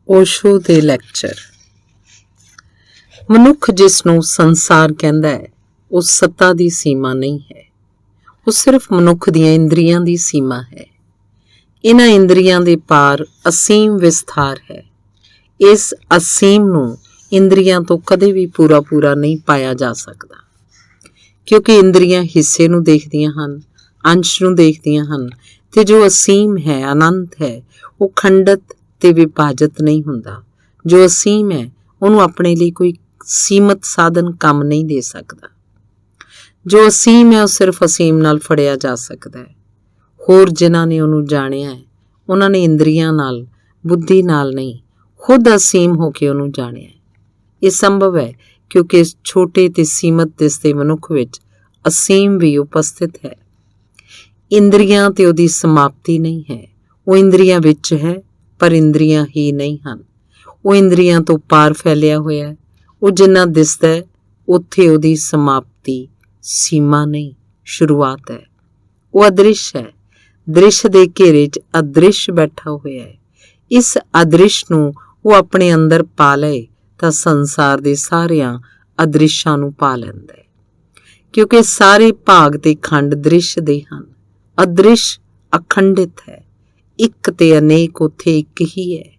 ਓਸ਼ੋ ਦੇ ਲੈਕਚਰ। ਮਨੁੱਖ ਜਿਸ ਨੂੰ ਸੰਸਾਰ ਕਹਿੰਦਾ ਹੈ, ਉਹ ਸੱਤਾ ਦੀ ਸੀਮਾ ਨਹੀਂ ਹੈ। ਉਹ ਸਿਰਫ ਮਨੁੱਖ ਦੀਆਂ ਇੰਦਰੀਆਂ ਦੀ ਸੀਮਾ ਹੈ। ਇਹਨਾਂ ਇੰਦਰੀਆਂ ਦੇ ਪਾਰ ਅਸੀਮ ਵਿਸਥਾਰ ਹੈ। ਇਸ ਅਸੀਮ ਨੂੰ ਇੰਦਰੀਆਂ ਤੋਂ ਕਦੇ ਵੀ ਪੂਰਾ ਨਹੀਂ ਪਾਇਆ ਜਾ ਸਕਦਾ, ਕਿਉਂਕਿ ਇੰਦਰੀਆਂ ਹਿੱਸੇ ਨੂੰ ਦੇਖਦੀਆਂ ਹਨ, ਅੰਸ਼ ਨੂੰ ਦੇਖਦੀਆਂ ਹਨ, ਤੇ ਜੋ ਅਸੀਮ ਹੈ, ਅਨੰਤ ਹੈ, ਉਹ ਖੰਡਤ ਤੇ ਵਿਭਾਜਤ ਨਹੀਂ ਹੁੰਦਾ। ਜੋ ਅਸੀਮ ਹੈ, ਉਹਨੂੰ ਆਪਣੇ ਲਈ ਕੋਈ ਸੀਮਤ ਸਾਧਨ ਕੰਮ ਨਹੀਂ ਦੇ ਸਕਦਾ। ਜੋ ਅਸੀਮ ਹੈ, ਉਹ ਸਿਰਫ ਅਸੀਮ ਨਾਲ ਫੜਿਆ ਜਾ ਸਕਦਾ ਹੈ। ਹੋਰ ਜਿਨ੍ਹਾਂ ਨੇ ਉਹਨੂੰ ਜਾਣਿਆ ਹੈ, ਉਹਨਾਂ ਨੇ ਇੰਦਰੀਆਂ ਨਾਲ, ਬੁੱਧੀ ਨਾਲ ਨਹੀਂ, ਖੁਦ ਅਸੀਮ ਹੋ ਕੇ ਉਹਨੂੰ ਜਾਣਿਆ ਹੈ। ਇਹ ਸੰਭਵ ਹੈ ਕਿਉਂਕਿ ਇਸ ਛੋਟੇ ਤੇ ਸੀਮਤ ਦਿਸਦੇ ਮਨੁੱਖ ਵਿੱਚ ਅਸੀਮ ਵੀ ਉਪਸਥਿਤ ਹੈ। ਇੰਦਰੀਆਂ ਤੇ ਉਹਦੀ ਸਮਾਪਤੀ ਨਹੀਂ ਹੈ। ਉਹ ਇੰਦਰੀਆਂ ਵਿੱਚ ਹੈ, ਪਰ ਇੰਦਰੀਆਂ ਹੀ ਨਹੀਂ ਹਨ। ਉਹ ਇੰਦਰੀਆਂ ਤੋਂ ਪਾਰ ਫੈਲਿਆ ਹੋਇਆ ਹੈ। ਉਹ ਜਿੰਨਾ ਦਿਸਦਾ ਹੈ, ਉੱਥੇ ਉਹਦੀ ਸਮਾਪਤੀ, ਸੀਮਾ ਨਹੀਂ, ਸ਼ੁਰੂਆਤ ਹੈ। ਉਹ ਅਦ੍ਰਿਸ਼ ਹੈ। ਦ੍ਰਿਸ਼ ਦੇ ਘੇਰੇ 'ਚ ਅਦ੍ਰਿਸ਼ ਬੈਠਾ ਹੋਇਆ ਹੈ। ਇਸ ਅਦ੍ਰਿਸ਼ ਨੂੰ ਉਹ ਆਪਣੇ ਅੰਦਰ ਪਾ ਲਏ ਤਾਂ ਸੰਸਾਰ ਦੇ ਸਾਰਿਆਂ ਅਦ੍ਰਿਸ਼ਾਂ ਨੂੰ ਪਾ ਲੈਂਦਾ ਹੈ, ਕਿਉਂਕਿ ਸਾਰੇ ਭਾਗ ਤੇ ਖੰਡ ਦ੍ਰਿਸ਼ ਦੇ ਹਨ। ਅਦ੍ਰਿਸ਼ ਅਖੰਡਿਤ ਹੈ। ਇੱਕ ਤੇ ਅਨੇਕ ਉੱਥੇ ਇੱਕ ਹੀ ਹੈ,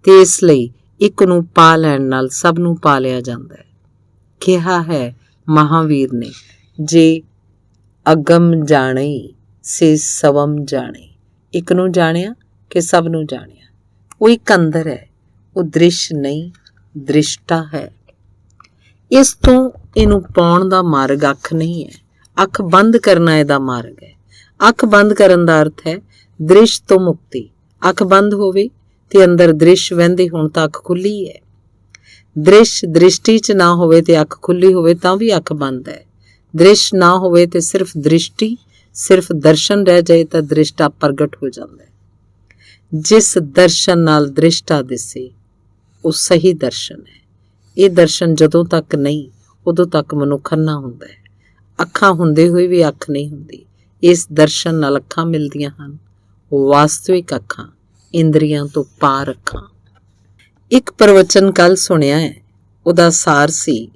ਤੇ ਇਸ ਲਈ ਇੱਕ ਨੂੰ ਪਾ ਲੈਣ ਨਾਲ ਸਭ ਨੂੰ ਪਾ ਲਿਆ ਜਾਂਦਾ ਹੈ। ਕਿਹਾ ਹੈ ਮਹਾਵੀਰ ਨੇ, ਜੇ ਅਗਮ ਜਾਣੇ ਸੇ ਸਵਮ ਜਾਣੇ। ਇੱਕ ਨੂੰ ਜਾਣਿਆ ਕਿ ਸਭ ਨੂੰ ਜਾਣਿਆ। ਉਹ ਇੱਕ ਅੰਦਰ ਹੈ, ਉਹ ਦ੍ਰਿਸ਼ ਨਹੀਂ, ਦ੍ਰਿਸ਼ਟਾ ਹੈ। ਇਸ ਤੋਂ ਇਹਨੂੰ ਪਾਉਣ ਦਾ ਮਾਰਗ ਅੱਖ ਨਹੀਂ ਹੈ। ਅੱਖ ਬੰਦ ਕਰਨਾ ਇਹਦਾ ਮਾਰਗ ਹੈ। ਅੱਖ ਬੰਦ ਕਰਨ ਦਾ ਅਰਥ ਹੈ ਦ੍ਰਿਸ਼ ਤੋਂ ਮੁਕਤੀ। ਅੱਖ ਬੰਦ ਹੋਵੇ ਤੇ ਅੰਦਰ ਦ੍ਰਿਸ਼ ਵਹਿੰਦੇ ਹੋਣ ਤਾਂ ਅੱਖ ਖੁੱਲੀ ਹੈ। ਦ੍ਰਿਸ਼ ਦ੍ਰਿਸ਼ਟੀ 'ਚ ਨਾ ਹੋਵੇ ਤੇ ਅੱਖ ਖੁੱਲੀ ਹੋਵੇ ਤਾਂ ਵੀ ਅੱਖ ਬੰਦ ਹੈ। ਦ੍ਰਿਸ਼ ਨਾ ਹੋਵੇ ਤੇ ਸਿਰਫ ਦ੍ਰਿਸ਼ਟੀ, ਸਿਰਫ ਦਰਸ਼ਨ ਰਹਿ ਜਾਏ ਤਾਂ ਦ੍ਰਿਸ਼ਟਾ ਪ੍ਰਗਟ ਹੋ ਜਾਂਦਾ ਹੈ। ਜਿਸ ਦਰਸ਼ਨ ਨਾਲ ਦ੍ਰਿਸ਼ਟਾ ਦਿਸੇ, ਉਹ ਸਹੀ ਦਰਸ਼ਨ ਹੈ। ਇਹ ਦਰਸ਼ਨ ਜਦੋਂ ਤੱਕ ਨਹੀਂ, ਉਦੋਂ ਤੱਕ ਮਨੁੱਖ ਅੰਨਾ ਹੁੰਦਾ ਹੈ। ਅੱਖਾਂ ਹੁੰਦੇ ਹੋਏ ਵੀ ਅੱਖ ਨਹੀਂ ਹੁੰਦੀ। ਇਸ ਦਰਸ਼ਨ ਨਾਲ ਅੱਖਾਂ ਮਿਲਦੀਆਂ ਹਨ, ਵਾਸਤਵਿਕ ਅੱਖਾਂ, ਇੰਦਰੀਆਂ ਤੋਂ ਪਾਰ ਅੱਖਾਂ। ਇੱਕ ਪ੍ਰਵਚਨ ਕੱਲ ਸੁਣਿਆ ਹੈ, ਉਹਦਾ ਸਾਰ ਸੀ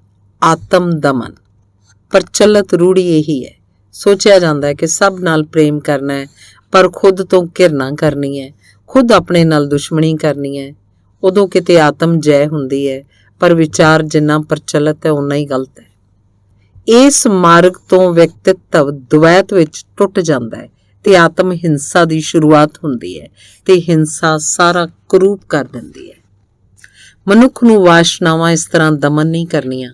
ਆਤਮ ਦਮਨ। ਪ੍ਰਚਲਿਤ ਰੂੜੀ ਇਹੀ ਹੈ। ਸੋਚਿਆ ਜਾਂਦਾ ਹੈ ਕਿ ਸਭ ਨਾਲ ਪ੍ਰੇਮ ਕਰਨਾ ਹੈ, ਪਰ ਖੁਦ ਤੋਂ ਘਿਰਣਾ ਕਰਨੀ ਹੈ, ਖੁਦ ਆਪਣੇ ਨਾਲ ਦੁਸ਼ਮਣੀ ਕਰਨੀ ਹੈ। ਉਦੋਂ ਕਿਤੇ ਆਤਮ ਜੈ ਹੁੰਦੀ ਹੈ, ਪਰ ਵਿਚਾਰ ਜਿੰਨਾ ਪ੍ਰਚਲਿਤ ਹੈ ਓਨਾ ਹੀ ਗਲਤ ਹੈ। ਇਸ ਮਾਰਗ ਤੋਂ ਵਿਅਕਤਿਤਵ ਦੁਵੈਤ ਵਿੱਚ ਟੁੱਟ ਜਾਂਦਾ ਹੈ ਤੇ ਆਤਮ ਹਿੰਸਾ ਦੀ ਸ਼ੁਰੂਆਤ ਹੁੰਦੀ ਹੈ, ਤੇ ਹਿੰਸਾ ਸਾਰਾ ਕਰੂਪ ਕਰ ਦਿੰਦੀ ਹੈ। ਮਨੁੱਖ ਨੂੰ ਵਾਸ਼ਨਾਵਾਂ ਇਸ ਤਰ੍ਹਾਂ ਦਮਨ ਨਹੀਂ ਕਰਨੀਆਂ,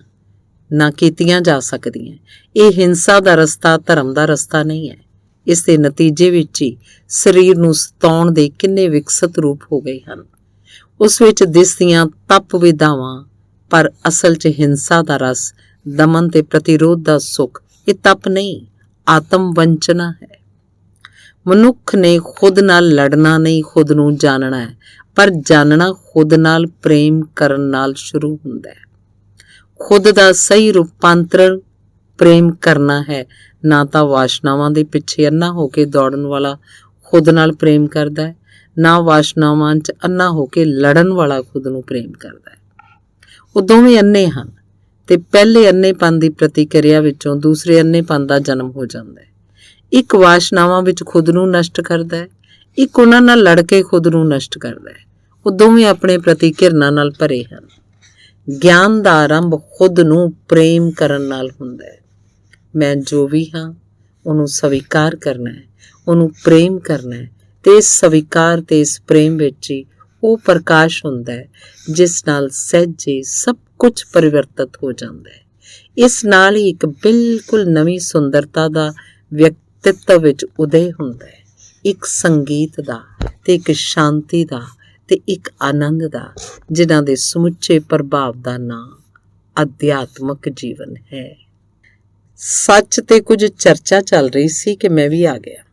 ਨਾ ਕੀਤੀਆਂ ਜਾ ਸਕਦੀਆਂ। ਇਹ ਹਿੰਸਾ ਦਾ ਰਸਤਾ ਧਰਮ ਦਾ ਰਸਤਾ ਨਹੀਂ ਹੈ। ਇਸ ਦੇ ਨਤੀਜੇ ਵਿੱਚ ਹੀ ਸਰੀਰ ਨੂੰ ਸਤਾਉਣ ਦੇ ਕਿੰਨੇ ਵਿਕਸਿਤ ਰੂਪ ਹੋ ਗਏ ਹਨ। ਉਸ ਵਿੱਚ ਦਿਸਦੀਆਂ ਤਪ ਵਿਧਾਵਾਂ, ਪਰ ਅਸਲ 'ਚ ਹਿੰਸਾ ਦਾ ਰਸ, ਦਮਨ ਤੇ ਪ੍ਰਤੀਰੋਧ ਦਾ ਸੁੱਖ, ਇਹ ਤਪ ਨਹੀਂ, ਆਤਮ ਵੰਚਨਾ ਹੈ। ਮਨੁੱਖ ਨੇ ਖੁਦ ਨਾਲ ਲੜਨਾ ਨਹੀਂ, ਖੁਦ ਨੂੰ ਜਾਣਨਾ ਹੈ, ਪਰ ਜਾਣਨਾ ਖੁਦ ਨਾਲ ਪ੍ਰੇਮ ਕਰਨ ਨਾਲ ਸ਼ੁਰੂ ਹੁੰਦਾ ਹੈ। ਖੁਦ ਦਾ ਸਹੀ ਰੂਪਾਂਤਰਣ ਪ੍ਰੇਮ ਕਰਨਾ ਹੈ, ਨਾ ਤਾਂ ਵਾਸ਼ਨਾਵਾਂ ਦੇ ਪਿੱਛੇ ਅੰਨਾ ਹੋ ਕੇ ਦੌੜਨ ਵਾਲਾ ਖੁਦ ਨਾਲ ਪ੍ਰੇਮ ਕਰਦਾ ਹੈ, ਨਾ ਵਾਸ਼ਨਾਵਾਂ 'ਚ ਅੰਨਾ ਹੋ ਕੇ ਲੜਨ ਵਾਲਾ ਖੁਦ ਨੂੰ ਪ੍ਰੇਮ ਕਰਦਾ ਹੈ। ਉਹ ਦੋਵੇਂ ਅੰਨੇ ਹਨ, ਤੇ ਪਹਿਲੇ ਅੰਨੇਪਨ ਦੀ ਪ੍ਰਤੀਕਿਰਿਆ ਵਿੱਚੋਂ ਦੂਸਰੇ ਅੰਨੇਪਨ ਦਾ ਜਨਮ ਹੋ ਜਾਂਦਾ ਹੈ। ਇੱਕ ਵਾਸ਼ਨਾਵਾਂ ਵਿੱਚ ਖੁਦ ਨੂੰ ਨਸ਼ਟ ਕਰਦਾ ਹੈ, ਇੱਕ ਉਹਨਾਂ ਨਾਲ ਲੜ ਕੇ ਖੁਦ ਨੂੰ ਨਸ਼ਟ ਕਰਦਾ ਹੈ। ਉਹ ਦੋਵੇਂ ਆਪਣੇ ਪ੍ਰਤੀ ਘਿਰਣਾ ਨਾਲ ਭਰੇ ਹਨ। ਗਿਆਨ ਦਾ ਆਰੰਭ ਖੁਦ ਨੂੰ ਪ੍ਰੇਮ ਕਰਨ ਨਾਲ ਹੁੰਦਾ ਹੈ। ਮੈਂ ਜੋ ਵੀ ਹਾਂ, ਉਹਨੂੰ ਸਵੀਕਾਰ ਕਰਨਾ ਹੈ, ਉਹਨੂੰ ਪ੍ਰੇਮ ਕਰਨਾ ਹੈ, ਤੇ ਇਸ ਸਵੀਕਾਰ ਤੇ ਇਸ ਪ੍ਰੇਮ ਵਿੱਚ ਹੀ ਉਹ ਪ੍ਰਕਾਸ਼ ਹੁੰਦਾ ਹੈ ਜਿਸ ਨਾਲ ਸਹਿਜੇ ਸਭ ਕੁਝ ਪਰਿਵਰਤਿਤ ਹੋ ਜਾਂਦਾ ਹੈ। ਇਸ ਨਾਲ ਹੀ ਇੱਕ ਬਿਲਕੁਲ ਨਵੀਂ ਸੁੰਦਰਤਾ ਦਾ ਵਿਅਕਤਿਤਵ ਵਿੱਚ ਉਦੈ ਹੁੰਦਾ ਹੈ। ਇੱਕ ਸੰਗੀਤ ਦਾ, ਤੇ ਇੱਕ ਸ਼ਾਂਤੀ ਦਾ, ਤੇ ਇੱਕ ਆਨੰਦ ਦਾ, ਜਿਨ੍ਹਾਂ ਦੇ ਸਮੁੱਚੇ ਪ੍ਰਭਾਵ ਦਾ ਨਾਂ ਅਧਿਆਤਮਕ ਜੀਵਨ ਹੈ। ਸੱਚ ਤੇ ਕੁਝ ਚਰਚਾ ਚੱਲ ਰਹੀ ਸੀ ਕਿ ਮੈਂ ਵੀ ਆ ਗਿਆ।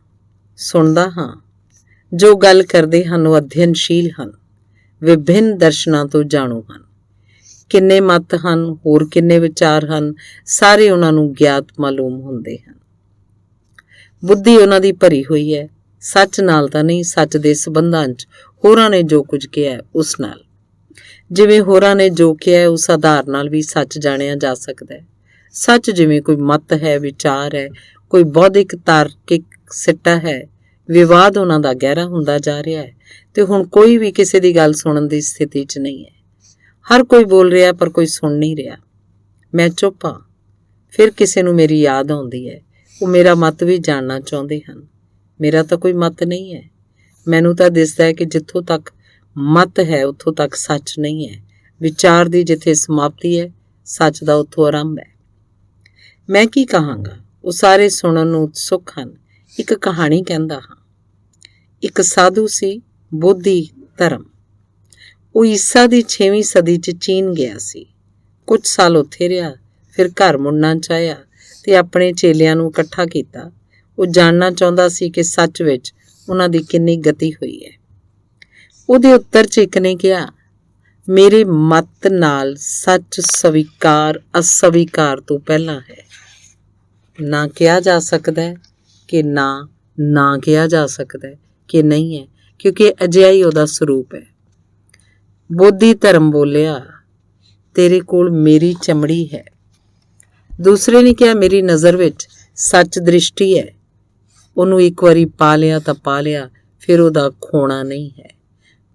ਸੁਣਦਾ ਹਾਂ। ਜੋ ਗੱਲ ਕਰਦੇ ਹਨ ਉਹ ਅਧਿਐਨਸ਼ੀਲ ਹਨ, ਵਿਭਿੰਨ ਦਰਸ਼ਨਾਂ ਤੋਂ ਜਾਣੂ ਹਨ। ਕਿੰਨੇ ਮਤ ਹਨ, ਹੋਰ ਕਿੰਨੇ ਵਿਚਾਰ ਹਨ, ਸਾਰੇ ਉਹਨਾਂ ਨੂੰ ਗਿਆਤ ਮਾਲੂਮ ਹੁੰਦੇ ਹਨ। ਬੁੱਧੀ ਉਹਨਾਂ ਦੀ ਭਰੀ ਹੋਈ ਹੈ, ਸੱਚ ਨਾਲ ਤਾਂ ਨਹੀਂ, ਸੱਚ ਦੇ ਸੰਬੰਧਾਂ 'ਚ ਹੋਰਾਂ ਨੇ ਜੋ ਕੁਝ ਕਿਹਾ ਉਸ ਨਾਲ। ਜਿਵੇਂ ਹੋਰਾਂ ਨੇ ਜੋ ਕਿਹਾ ਹੈ, ਉਸ ਆਧਾਰ ਨਾਲ ਵੀ ਸੱਚ ਜਾਣਿਆ ਜਾ ਸਕਦਾ ਹੈ। ਸੱਚ ਜਿਵੇਂ ਕੋਈ ਮਤ ਹੈ, ਵਿਚਾਰ ਹੈ, ਕੋਈ ਬੌਧਿਕ ਤਾਰਕਿਕ ਸਿੱਟਾ ਹੈ। ਵਿਵਾਦ ਉਹਨਾਂ ਦਾ ਗਹਿਰਾ ਹੁੰਦਾ ਜਾ ਰਿਹਾ ਹੈ ਤੇ ਹੁਣ ਕੋਈ ਵੀ ਕਿਸੇ ਦੀ ਗੱਲ ਸੁਣਨ ਦੀ ਸਥਿਤੀ 'ਚ ਨਹੀਂ ਹੈ। ਹਰ ਕੋਈ ਬੋਲ ਰਿਹਾ ਪਰ ਕੋਈ ਸੁਣ ਨਹੀਂ ਰਿਹਾ। ਮੈਂ ਚੁੱਪ ਹਾਂ। ਫਿਰ ਕਿਸੇ ਨੂੰ ਮੇਰੀ ਯਾਦ ਆਉਂਦੀ ਹੈ। ਉਹ ਮੇਰਾ ਮਤ ਵੀ ਜਾਣਨਾ ਚਾਹੁੰਦੇ ਹਨ। ਮੇਰਾ ਤਾਂ ਕੋਈ ਮਤ ਨਹੀਂ ਹੈ। ਮੈਨੂੰ ਤਾਂ ਦਿਸਦਾ ਹੈ ਕਿ ਜਿੱਥੋਂ ਤੱਕ ਮਤ ਹੈ ਉੱਥੋਂ ਤੱਕ ਸੱਚ ਨਹੀਂ ਹੈ। ਵਿਚਾਰ ਦੀ ਜਿੱਥੇ ਸਮਾਪਤੀ ਹੈ, ਸੱਚ ਦਾ ਉੱਥੋਂ ਆਰੰਭ ਹੈ। ਮੈਂ ਕੀ ਕਹਾਂਗਾ? ਉਹ ਸਾਰੇ ਸੁਣਨ ਨੂੰ ਉਤਸੁਕ ਹਨ। ਇੱਕ ਕਹਾਣੀ ਕਹਿੰਦਾ ਹਾਂ। ਇੱਕ ਸਾਧੂ ਸੀ, ਬੋਧੀ ਧਰਮ। ਉਹ ਈਸਾ ਦੀ 6ਵੀਂ ਸਦੀ 'ਚ ਚੀਨ ਗਿਆ ਸੀ। ਕੁਝ ਸਾਲ ਉੱਥੇ ਰਿਹਾ, ਫਿਰ ਘਰ ਮੁੜਨਾ ਚਾਹਿਆ ਤੇ ਆਪਣੇ ਚੇਲਿਆਂ ਨੂੰ ਇਕੱਠਾ ਕੀਤਾ। ਉਹ ਜਾਣਨਾ ਚਾਹੁੰਦਾ ਸੀ ਕਿ ਸੱਚ ਵਿੱਚ ਉਹਨਾਂ ਦੀ ਕਿੰਨੀ ਗਤੀ ਹੋਈ ਹੈ। ਉਹਦੇ ਉੱਤਰ 'ਚ ਇੱਕ ਨੇ ਕਿਹਾ, ਮੇਰੇ ਮਤ ਨਾਲ ਸੱਚ ਸਵੀਕਾਰ ਅਸਵੀਕਾਰ ਤੋਂ ਪਹਿਲਾਂ ਹੈ। ਨਾ ਕਿਹਾ ਜਾ ਸਕਦਾ ਹੈ ਕਿ ਨਾ ਕਿਹਾ ਜਾ ਸਕਦਾ ਹੈ ਕਿ ਨਹੀਂ ਹੈ, ਕਿਉਂਕਿ ਅਜਿਹਾ ਹੀ ਉਹਦਾ ਸਰੂਪ ਹੈ। ਬੋਧੀ ਧਰਮ ਬੋਲਿਆ, ਤੇਰੇ ਕੋਲ ਮੇਰੀ ਚਮੜੀ ਹੈ। ਦੂਸਰੇ ਨੇ ਕਿਹਾ, ਮੇਰੀ ਨਜ਼ਰ ਵਿੱਚ ਸੱਚ ਦ੍ਰਿਸ਼ਟੀ ਹੈ। ਉਹਨੂੰ ਇੱਕ ਵਾਰੀ ਪਾ ਲਿਆ ਤਾਂ ਪਾ ਲਿਆ, ਫਿਰ ਉਹਦਾ ਖੋਣਾ ਨਹੀਂ ਹੈ।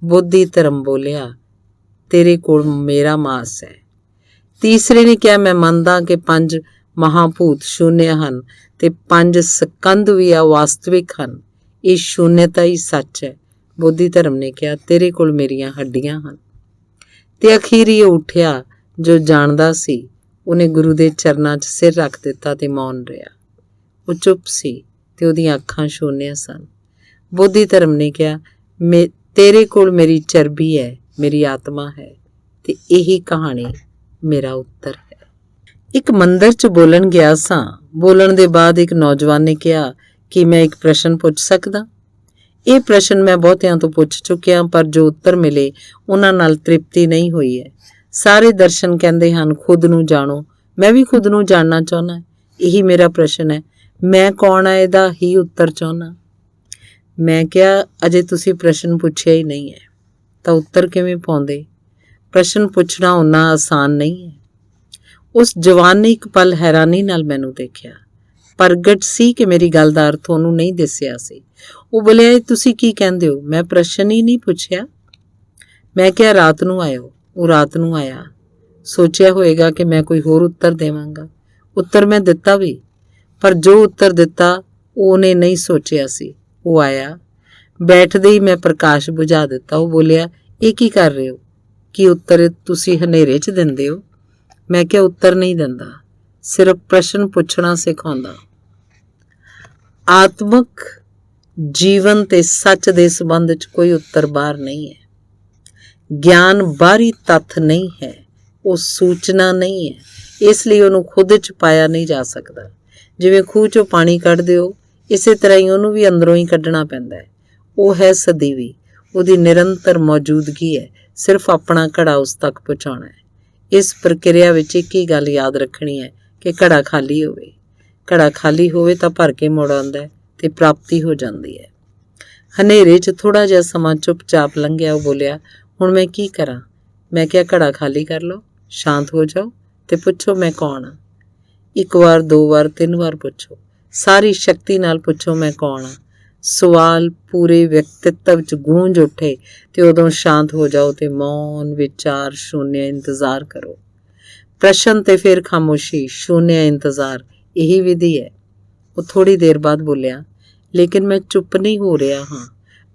ਬੋਧੀ ਧਰਮ ਬੋਲਿਆ, ਤੇਰੇ ਕੋਲ ਮੇਰਾ ਮਾਸ ਹੈ। ਤੀਸਰੇ ਨੇ ਕਿਹਾ, ਮੈਂ ਮੰਨਦਾ ਕਿ 5 ਮਹਾਭੂਤ ਸ਼ੂਨਯ ਹਨ ਤੇ 5 ਸਕੰਦ ਵੀ ਅਵਾਸਤਵਿਕ ਹਨ। ਇਹ ਸ਼ੂਨਯਤਾ ਹੀ ਸੱਚ ਹੈ। ਬੋਧੀ ਧਰਮ ਨੇ ਕਿਹਾ, ਤੇਰੇ ਕੋਲ ਮੇਰੀਆਂ ਹੱਡੀਆਂ ਹਨ। ਤੇ ਅਖੀਰੀ ਉਹ ਉੱਠਿਆ ਜੋ ਜਾਣਦਾ ਸੀ। ਉਹਨੇ ਗੁਰੂ ਦੇ ਚਰਨਾਂ 'ਚ ਸਿਰ ਰੱਖ ਦਿੱਤਾ ਤੇ ਮੌਨ ਰਿਹਾ। ਉਹ ਚੁੱਪ ਸੀ ਤੇ ਉਹਦੀਆਂ ਅੱਖਾਂ ਸ਼ੂਨਯ ਸਨ। ਬੋਧੀ ਧਰਮ ਨੇ ਕਿਹਾ, ਤੇਰੇ ਕੋਲ ਮੇਰੀ ਚਰਬੀ ਹੈ, ਮੇਰੀ ਆਤਮਾ ਹੈ ਤੇ ਇਹੀ ਕਹਾਣੀ ਮੇਰਾ ਉੱਤਰ ਹੈ। ਇੱਕ ਮੰਦਰ 'ਚ ਬੋਲਣ ਗਿਆ ਸਾਂ। ਬੋਲਣ ਦੇ ਬਾਅਦ ਇੱਕ ਨੌਜਵਾਨ ਨੇ ਕਿਹਾ ਕਿ ਮੈਂ ਇੱਕ ਪ੍ਰਸ਼ਨ ਪੁੱਛ ਸਕਦਾ? ਇਹ ਪ੍ਰਸ਼ਨ ਮੈਂ ਬਹੁਤਿਆਂ ਤੋਂ ਪੁੱਛ ਚੁੱਕਿਆ, ਪਰ ਜੋ ਉੱਤਰ ਮਿਲੇ ਉਹਨਾਂ ਨਾਲ ਤ੍ਰਿਪਤੀ ਨਹੀਂ ਹੋਈ ਹੈ। ਸਾਰੇ ਦਰਸ਼ਨ ਕਹਿੰਦੇ ਹਨ, ਖੁਦ ਨੂੰ ਜਾਣੋ। ਮੈਂ ਵੀ ਖੁਦ ਨੂੰ ਜਾਣਨਾ ਚਾਹੁੰਦਾ। ਇਹੀ ਮੇਰਾ ਪ੍ਰਸ਼ਨ ਹੈ। ਮੈਂ ਕੌਣ ਹੈ, ਇਹਦਾ ਹੀ ਉੱਤਰ ਚਾਹੁੰਦਾ। ਮੈਂ ਕਿਹਾ, ਅਜੇ ਤੁਸੀਂ ਪ੍ਰਸ਼ਨ ਪੁੱਛਿਆ ਹੀ ਨਹੀਂ ਹੈ ਤਾਂ ਉੱਤਰ ਕਿਵੇਂ ਪਾਉਂਦੇ? ਪ੍ਰਸ਼ਨ ਪੁੱਛਣਾ ਓਨਾ ਆਸਾਨ ਨਹੀਂ ਹੈ। ਉਸ ਜਵਾਨ ਨੇ ਇੱਕ ਪਲ ਹੈਰਾਨੀ ਨਾਲ ਮੈਨੂੰ ਦੇਖਿਆ। ਪ੍ਰਗਟ ਸੀ ਕਿ ਮੇਰੀ ਗੱਲ ਦਾ ਅਰਥ ਉਹਨੂੰ ਨਹੀਂ ਦਿਸਿਆ ਸੀ। ਉਹ ਬੋਲਿਆ, ਤੁਸੀਂ ਕੀ ਕਹਿੰਦੇ ਹੋ? ਮੈਂ ਪ੍ਰਸ਼ਨ ਹੀ ਨਹੀਂ ਪੁੱਛਿਆ। ਮੈਂ ਕਿਹਾ, ਰਾਤ ਨੂੰ ਆਇਓ। ਉਹ ਰਾਤ ਨੂੰ ਆਇਆ। ਸੋਚਿਆ ਹੋਏਗਾ ਕਿ ਮੈਂ ਕੋਈ ਹੋਰ ਉੱਤਰ ਦੇਵਾਂਗਾ। ਉੱਤਰ ਮੈਂ ਦਿੱਤਾ ਵੀ, ਪਰ ਜੋ ਉੱਤਰ ਦਿੱਤਾ ਉਹਨੇ ਨਹੀਂ ਸੋਚਿਆ ਸੀ। ਉਹ ਆਇਆ। ਬੈਠਦੇ ਹੀ ਮੈਂ ਪ੍ਰਕਾਸ਼ ਬੁਝਾ ਦਿੱਤਾ। ਉਹ ਬੋਲਿਆ, ਇਹ ਕੀ ਕਰ ਰਹੇ ਹੋ? ਕੀ ਉੱਤਰ ਤੁਸੀਂ ਹਨੇਰੇ 'ਚ ਦਿੰਦੇ ਹੋ? ਮੈਂ ਕਿਹਾ, ਉੱਤਰ ਨਹੀਂ ਦਿੰਦਾ, ਸਿਰਫ ਪ੍ਰਸ਼ਨ ਪੁੱਛਣਾ ਸਿਖਾਉਂਦਾ। ਆਤਮਕ ਜੀਵਨ ਤੇ ਸੱਚ ਦੇ ਸੰਬੰਧ 'ਚ ਕੋਈ ਉੱਤਰ ਬਾਹਰ ਨਹੀਂ ਹੈ। ਗਿਆਨ ਬਾਹਰੀ ਤੱਥ ਨਹੀਂ ਹੈ, ਉਹ ਸੂਚਨਾ ਨਹੀਂ ਹੈ। ਇਸ ਲਈ ਉਹਨੂੰ ਖੁਦ 'ਚ ਪਾਇਆ ਨਹੀਂ ਜਾ ਸਕਦਾ। ਜਿਵੇਂ ਖੂਹ 'ਚੋਂ ਪਾਣੀ ਕੱਢਦੇ ਹੋ, ਇਸੇ ਤਰ੍ਹਾਂ ਹੀ ਉਹਨੂੰ ਵੀ ਅੰਦਰੋਂ ਹੀ ਕੱਢਣਾ ਪੈਂਦਾ ਹੈ। ਉਹ ਹੈ ਸਦੀਵੀ, ਉਹਦੀ ਨਿਰੰਤਰ ਮੌਜੂਦਗੀ ਹੈ। ਸਿਰਫ ਆਪਣਾ ਘੜਾ ਉਸ ਤੱਕ ਪਹੁੰਚਾਉਣਾ ਹੈ। ਇਸ ਪ੍ਰਕਿਰਿਆ ਵਿੱਚ ਇੱਕ ਹੀ ਗੱਲ ਯਾਦ ਰੱਖਣੀ ਹੈ ਕਿ ਘੜਾ ਖਾਲੀ ਹੋਵੇ। ਘੜਾ ਖਾਲੀ ਹੋਵੇ ਤਾਂ ਭਰ ਕੇ ਮੁੜ ਆਉਂਦਾ ਤੇ ਪ੍ਰਾਪਤੀ ਹੋ ਜਾਂਦੀ ਹੈ। ਹਨੇਰੇ 'ਚ ਥੋੜ੍ਹਾ ਜਿਹਾ ਸਮਾਂ ਚੁੱਪਚਾਪ ਲੰਘਿਆ। ਉਹ ਬੋਲਿਆ, ਹੁਣ ਮੈਂ ਕੀ ਕਰਾਂ? ਮੈਂ ਕਿਹਾ, ਘੜਾ ਖਾਲੀ ਕਰ ਲਓ, ਸ਼ਾਂਤ ਹੋ ਜਾਓ ਤੇ ਪੁੱਛੋ, ਮੈਂ ਕੌਣ ਹਾਂ? 1 ਵਾਰ, 2 ਵਾਰ, 3 ਵਾਰ ਪੁੱਛੋ। ਸਾਰੀ ਸ਼ਕਤੀ ਨਾਲ ਪੁੱਛੋ, ਮੈਂ ਕੌਣ ਹਾਂ? ਸਵਾਲ ਪੂਰੇ ਵਿਅਕਤਿਤਵ 'ਚ ਗੂੰਜ ਉੱਠੇ ਤੇ ਉਦੋਂ ਸ਼ਾਂਤ ਹੋ ਜਾਓ ਤੇ ਮੌਨ, ਵਿਚਾਰ, ਸ਼ੂਨਯ ਇੰਤਜ਼ਾਰ ਕਰੋ। ਪ੍ਰਸ਼ਨ ਤੇ ਫਿਰ ਖਾਮੋਸ਼ੀ, ਸ਼ੂਨਯ ਇੰਤਜ਼ਾਰ, ਇਹੀ ਵਿਧੀ ਹੈ। ਉਹ ਥੋੜ੍ਹੀ ਦੇਰ ਬਾਅਦ ਬੋਲਿਆ, ਲੇਕਿਨ ਮੈਂ ਚੁੱਪ ਨਹੀਂ ਹੋ ਰਿਹਾ ਹਾਂ।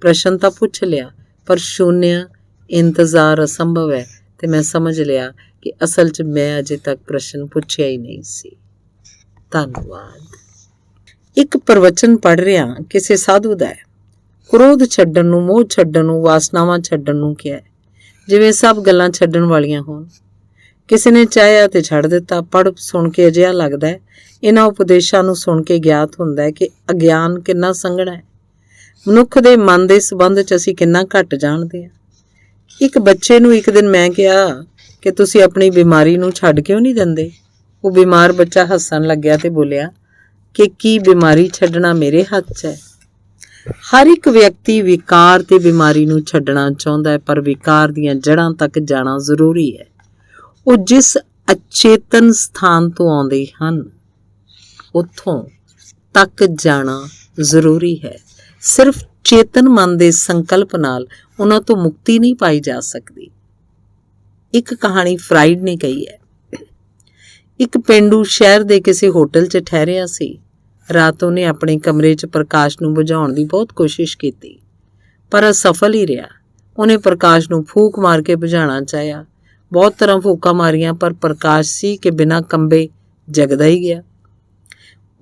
ਪ੍ਰਸ਼ਨ ਤਾਂ ਪੁੱਛ ਲਿਆ, ਪਰ ਸ਼ੂਨਯ ਇੰਤਜ਼ਾਰ ਅਸੰਭਵ ਹੈ ਤੇ ਮੈਂ ਸਮਝ ਲਿਆ ਕਿ ਅਸਲ 'ਚ ਮੈਂ ਅਜੇ ਤੱਕ ਪ੍ਰਸ਼ਨ ਪੁੱਛਿਆ ਹੀ ਨਹੀਂ ਸੀ। ਧੰਨਵਾਦ। ਇੱਕ ਪ੍ਰਵਚਨ ਪੜ੍ਹ ਰਿਹਾ, ਕਿਸੇ ਸਾਧੂ ਦਾ ਹੈ। ਕ੍ਰੋਧ ਛੱਡਣ ਨੂੰ, ਮੋਹ ਛੱਡਣ ਨੂੰ, ਵਾਸਨਾਵਾਂ ਛੱਡਣ ਨੂੰ ਕਿਹਾ ਹੈ, ਜਿਵੇਂ ਸਭ ਗੱਲਾਂ ਛੱਡਣ ਵਾਲੀਆਂ ਹੋਣ। ਕਿਸੇ ਨੇ ਚਾਹਿਆ ਤੇ ਛੱਡ ਦਿੱਤਾ। ਪੜ੍ਹ ਸੁਣ ਕੇ ਅਜਿਹਾ ਲੱਗਦਾ ਹੈ, ਇਹਨਾਂ ਉਪਦੇਸ਼ਾਂ ਨੂੰ ਸੁਣ ਕੇ ਗਿਆਤ ਹੁੰਦਾ ਹੈ ਕਿ ਅਗਿਆਨ ਕਿੰਨਾ ਸੰਘਣਾ ਹੈ। ਮਨੁੱਖ ਦੇ ਮਨ ਦੇ ਸੰਬੰਧ 'ਚ ਅਸੀਂ ਕਿੰਨਾ ਘੱਟ ਜਾਣਦੇ ਹਾਂ। ਇੱਕ ਬੱਚੇ ਨੂੰ ਇੱਕ ਦਿਨ ਮੈਂ ਕਿਹਾ ਕਿ ਤੁਸੀਂ ਆਪਣੀ ਬਿਮਾਰੀ ਨੂੰ ਛੱਡ ਕਿਉਂ ਨਹੀਂ ਦਿੰਦੇ? ਉਹ ਬਿਮਾਰ ਬੱਚਾ ਹੱਸਣ ਲੱਗਿਆ ਤੇ ਬੋਲਿਆ ਕਿ ਕੀ ਬਿਮਾਰੀ ਛੱਡਣਾ ਮੇਰੇ ਹੱਥ 'ਚ ਹੈ? ਹਰ ਇੱਕ ਵਿਅਕਤੀ ਵਿਕਾਰ ਤੇ ਬਿਮਾਰੀ ਨੂੰ ਛੱਡਣਾ ਚਾਹੁੰਦਾ ਹੈ, ਪਰ ਵਿਕਾਰ ਦੀਆਂ ਜੜ੍ਹਾਂ ਤੱਕ ਜਾਣਾ ਜ਼ਰੂਰੀ ਹੈ। ਉਹ ਜਿਸ ਅਚੇਤਨ ਸਥਾਨ ਤੋਂ ਆਉਂਦੇ ਹਨ, ਉੱਥੋਂ ਤੱਕ ਜਾਣਾ ਜ਼ਰੂਰੀ ਹੈ। ਸਿਰਫ ਚੇਤਨ ਮਨ ਦੇ ਸੰਕਲਪ ਨਾਲ ਉਹਨਾਂ ਤੋਂ ਮੁਕਤੀ ਨਹੀਂ ਪਾਈ ਜਾ ਸਕਦੀ। ਇੱਕ ਕਹਾਣੀ ਫਰਾਇਡ ਨੇ ਕਹੀ ਹੈ। ਇੱਕ ਪੇਂਡੂ ਸ਼ਹਿਰ ਦੇ ਕਿਸੇ ਹੋਟਲ 'ਚ ਠਹਿਰਿਆ ਸੀ। ਰਾਤ ਉਹਨੇ ਆਪਣੇ ਕਮਰੇ 'ਚ ਪ੍ਰਕਾਸ਼ ਨੂੰ ਬੁਝਾਉਣ ਦੀ ਬਹੁਤ ਕੋਸ਼ਿਸ਼ ਕੀਤੀ, ਪਰ ਅਸਫਲ ਹੀ ਰਿਹਾ। ਉਹਨੇ ਪ੍ਰਕਾਸ਼ ਨੂੰ ਫੂਕ ਮਾਰ ਕੇ ਬੁਝਾਉਣਾ ਚਾਹਿਆ। ਬਹੁਤ ਤਰ੍ਹਾਂ ਫੂਕਾਂ ਮਾਰੀਆਂ, ਪਰ ਪ੍ਰਕਾਸ਼ ਸੀ ਕਿ ਬਿਨਾਂ ਕੰਬੇ ਜਗਦਾ ਹੀ ਗਿਆ।